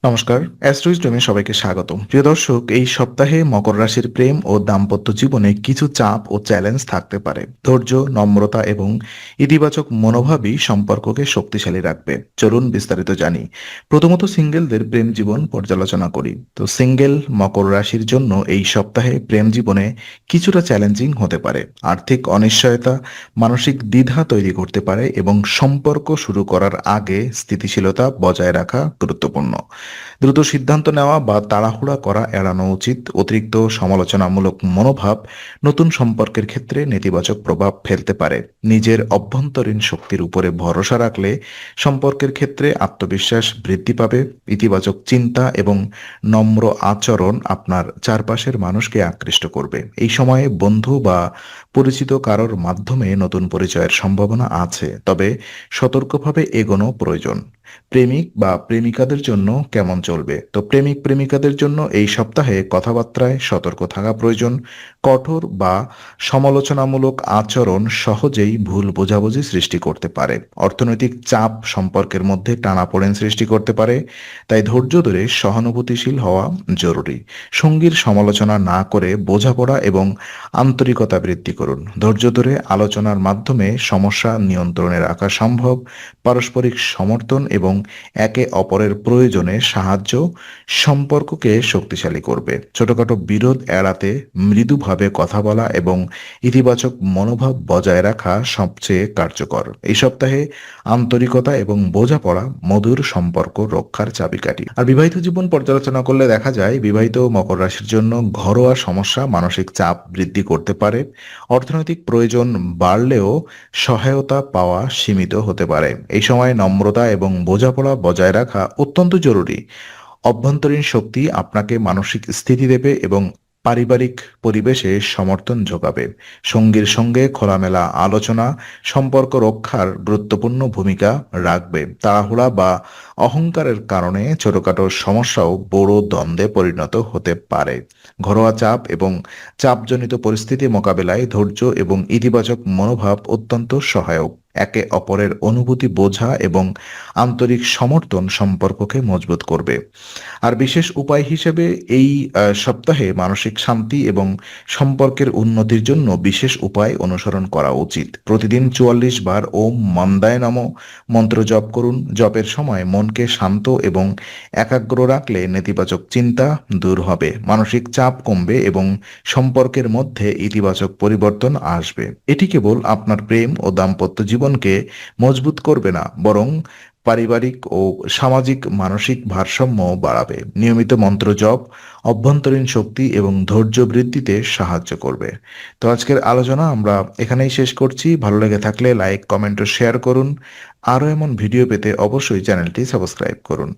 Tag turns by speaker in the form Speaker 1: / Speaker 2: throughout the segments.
Speaker 1: নমস্কার, অ্যাস্ট্রোইজডমে সবাইকে স্বাগতম। প্রিয় দর্শক, এই সপ্তাহে মকর রাশির প্রেম ও দাম্পত্য জীবনে কিছু চাপ ও চ্যালেঞ্জ থাকতে পারে। ধৈর্য, নম্রতা এবং ইতিবাচক মনোভাবই সম্পর্ককে শক্তিশালী রাখবে। চলুন বিস্তারিত জানি। প্রথমত সিঙ্গেলদের প্রেম জীবন পর্যালোচনা করি। তো সিঙ্গেল মকর রাশির জন্য এই সপ্তাহে প্রেম জীবনে কিছুটা চ্যালেঞ্জিং হতে পারে। আর্থিক অনিশ্চয়তা মানসিক দ্বিধা তৈরি করতে পারে এবং সম্পর্ক শুরু করার আগে স্থিতিশীলতা বজায় রাখা গুরুত্বপূর্ণ। দ্রুত সিদ্ধান্ত নেওয়া বা তাড়াহুড়া করা এড়ানো উচিত। অতিরিক্ত সমালোচনামূলক মনোভাব নতুন সম্পর্কের ক্ষেত্রে নেতিবাচক প্রভাব ফেলতে পারে। নিজের অভ্যন্তরীণ শক্তির উপরে ভরসা রাখলে সম্পর্কের ক্ষেত্রে আত্মবিশ্বাস বৃদ্ধি পাবে। ইতিবাচক চিন্তা এবং নম্র আচরণ আপনার চারপাশের মানুষকে আকৃষ্ট করবে। এই সময়ে বন্ধু বা পরিচিত কারোর মাধ্যমে নতুন পরিচয়ের সম্ভাবনা আছে, তবে সতর্কভাবে এগোনো প্রয়োজন। প্রেমিক বা প্রেমিকাদের জন্য কেমন চলবে? তো প্রেমিক প্রেমিকাদের জন্য এই সপ্তাহে কথাবার্তায় সতর্ক থাকা প্রয়োজন। কঠোর বা সমালোচনামূলক আচরণ সহজেই ভুল বোঝাবুঝি সৃষ্টি করতে পারে। অর্থনৈতিক চাপ সম্পর্কের মধ্যে টানাপোড়েন সৃষ্টি করতে পারে, তাই ধৈর্য ধরে সহানুভূতিশীল হওয়া জরুরি। সঙ্গীর সমালোচনা না করে বোঝাপড়া এবং আন্তরিকতা বৃদ্ধি করুন। ধৈর্য ধরে আলোচনার মাধ্যমে সমস্যা নিয়ন্ত্রণে রাখা সম্ভব। পারস্পরিক সমর্থন এবং একে অপরের প্রয়োজনে সাহায্য সম্পর্ককে শক্তিশালী করবে। ছোটখাটো বিরোধ এড়াতে মৃদুভাবে কথা বলা এবং ইতিবাচক মনোভাব বজায় রাখা সবচেয়ে কার্যকর। এই সপ্তাহে আন্তরিকতা এবং বোঝাপড়া মধুর সম্পর্ক রক্ষার চাবিকাঠি। আর বিবাহিত জীবন পর্যালোচনা করলে দেখা যায় বিবাহিত মকর রাশির জন্য ঘরোয়া সমস্যা মানসিক চাপ বৃদ্ধি করতে পারে। অর্থনৈতিক প্রয়োজন বাড়লেও সহায়তা পাওয়া সীমিত হতে পারে। এই সময় নম্রতা এবং বোঝাপড়া বজায় রাখা অত্যন্ত জরুরি। অভ্যন্তরীণ শক্তি আপনাকে মানসিক স্থিতি দেবে এবং পারিবারিক পরিবেশে সমর্থন যোগাবে। সঙ্গীর সঙ্গে খোলামেলা আলোচনা সম্পর্ক রক্ষার গুরুত্বপূর্ণ ভূমিকা রাখবে। তাড়াহুড়া বা অহংকারের কারণে ছোটখাটো সমস্যাও বড় দ্বন্দ্বে পরিণত হতে পারে। ঘরোয়া চাপ এবং চাপজনিত পরিস্থিতি মোকাবেলায় ধৈর্য এবং ইতিবাচক মনোভাব অত্যন্ত সহায়ক। একে অপরের অনুভূতি বোঝা এবং আন্তরিক সমর্থন সম্পর্ককে মজবুত করবে। আর বিশেষ উপায় হিসেবে এই সপ্তাহে মানসিক শান্তি এবং সম্পর্কের উন্নতির জন্য বিশেষ উপায় অনুসরণ করা উচিত। প্রতিদিন ৪৪ বার ওম মন্দায় নমঃ মন্ত্র জপ করুন। জপের সময় মনকে শান্ত এবং একাগ্র রাখলে নেতিবাচক চিন্তা দূর হবে, মানসিক চাপ কমবে এবং সম্পর্কের মধ্যে ইতিবাচক পরিবর্তন আসবে। এটি কেবল আপনার প্রেম ও দাম্পত্য জীবনকে মজবুত করবে না, বরং পারিবারিক ও সামাজিক মানসিক ভারসাম্য বাড়াবে। নিয়মিত মন্ত্র জপ অভ্যন্তরীণ শক্তি এবং ধৈর্য বৃদ্ধিতে সাহায্য করবে। তো আজকের আলোচনা আমরা এখানেই শেষ করছি। ভালো লেগে থাকলে লাইক, কমেন্ট ও শেয়ার করুন। আরও এমন ভিডিও পেতে অবশ্যই চ্যানেলটি সাবস্ক্রাইব করুন।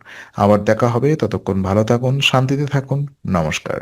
Speaker 1: আবার দেখা হবে, ততক্ষণ ভালো থাকুন, শান্তিতে থাকুন। নমস্কার।